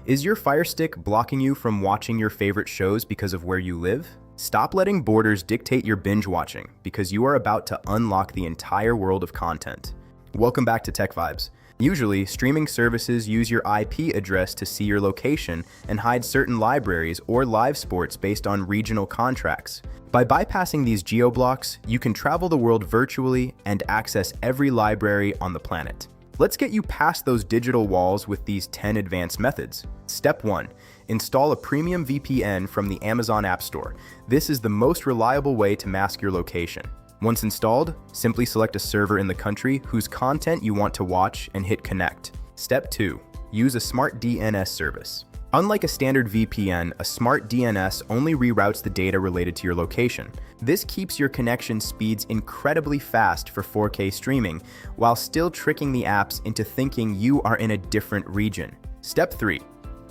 Is your FireStick blocking you from watching your favorite shows because of where you live? Stop letting borders dictate your binge watching, because you are about to unlock the entire world of content. Welcome back to TechVibes. Usually, streaming services use your IP address to see your location and hide certain libraries or live sports based on regional contracts. By bypassing these geo-blocks, you can travel the world virtually and access every library on the planet. Let's get you past those digital walls with these 10 advanced methods. Step 1. Install a premium VPN from the Amazon App Store. This is the most reliable way to mask your location. Once installed, simply select a server in the country whose content you want to watch and hit connect. Step 2. Use a smart DNS service. Unlike a standard VPN, a smart DNS only reroutes the data related to your location. This keeps your connection speeds incredibly fast for 4K streaming, while still tricking the apps into thinking you are in a different region. Step 3.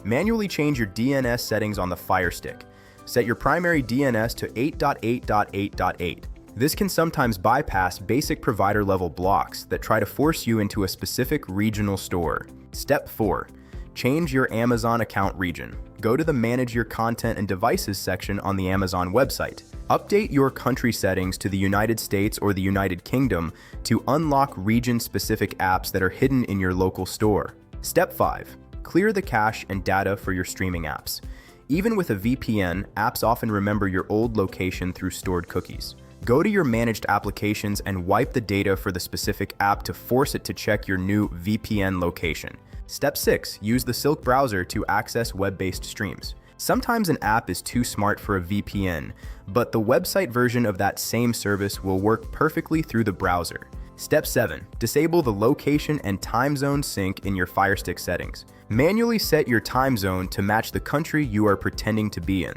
Manually change your DNS settings on the FireStick. Set your primary DNS to 8.8.8.8. This can sometimes bypass basic provider-level blocks that try to force you into a specific regional store. Step 4. Change your Amazon account region. Go to the Manage Your Content and Devices section on the Amazon website. Update your country settings to the United States or the United Kingdom to unlock region-specific apps that are hidden in your local store. Step 5. Clear the cache and data for your streaming apps. Even with a VPN, apps often remember your old location through stored cookies. Go to your managed applications and wipe the data for the specific app to force it to check your new VPN location. Step 6. Use the Silk browser to access web-based streams. Sometimes an app is too smart for a VPN, but the website version of that same service will work perfectly through the browser. Step 7. Disable the location and time zone sync in your FireStick settings. Manually set your time zone to match the country you are pretending to be in.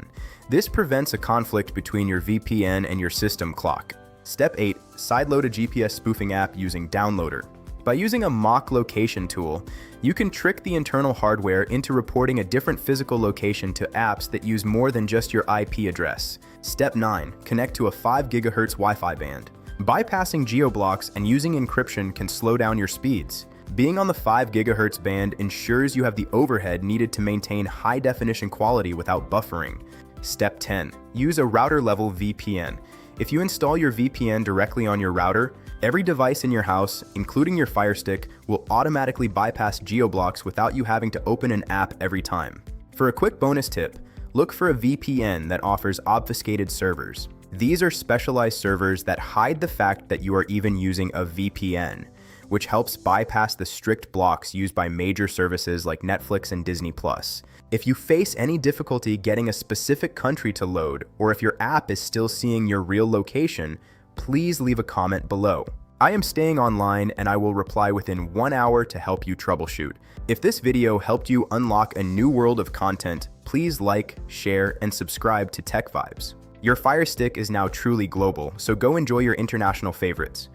This prevents a conflict between your VPN and your system clock. Step 8. Sideload a GPS spoofing app using Downloader. By using a mock location tool, you can trick the internal hardware into reporting a different physical location to apps that use more than just your IP address. Step 9. Connect to a 5 GHz Wi-Fi band. Bypassing geo-blocks and using encryption can slow down your speeds. Being on the 5 GHz band ensures you have the overhead needed to maintain high-definition quality without buffering. Step 10. Use a router-level VPN. If you install your VPN directly on your router, every device in your house, including your FireStick, will automatically bypass geo-blocks without you having to open an app every time. For a quick bonus tip, look for a VPN that offers obfuscated servers. These are specialized servers that hide the fact that you are even using a VPN, which helps bypass the strict blocks used by major services like Netflix and Disney+. If you face any difficulty getting a specific country to load, or if your app is still seeing your real location, please leave a comment below. I am staying online and I will reply within 1 hour to help you troubleshoot. If this video helped you unlock a new world of content, please like, share, and subscribe to TechVibes. Your FireStick is now truly global, so go enjoy your international favorites.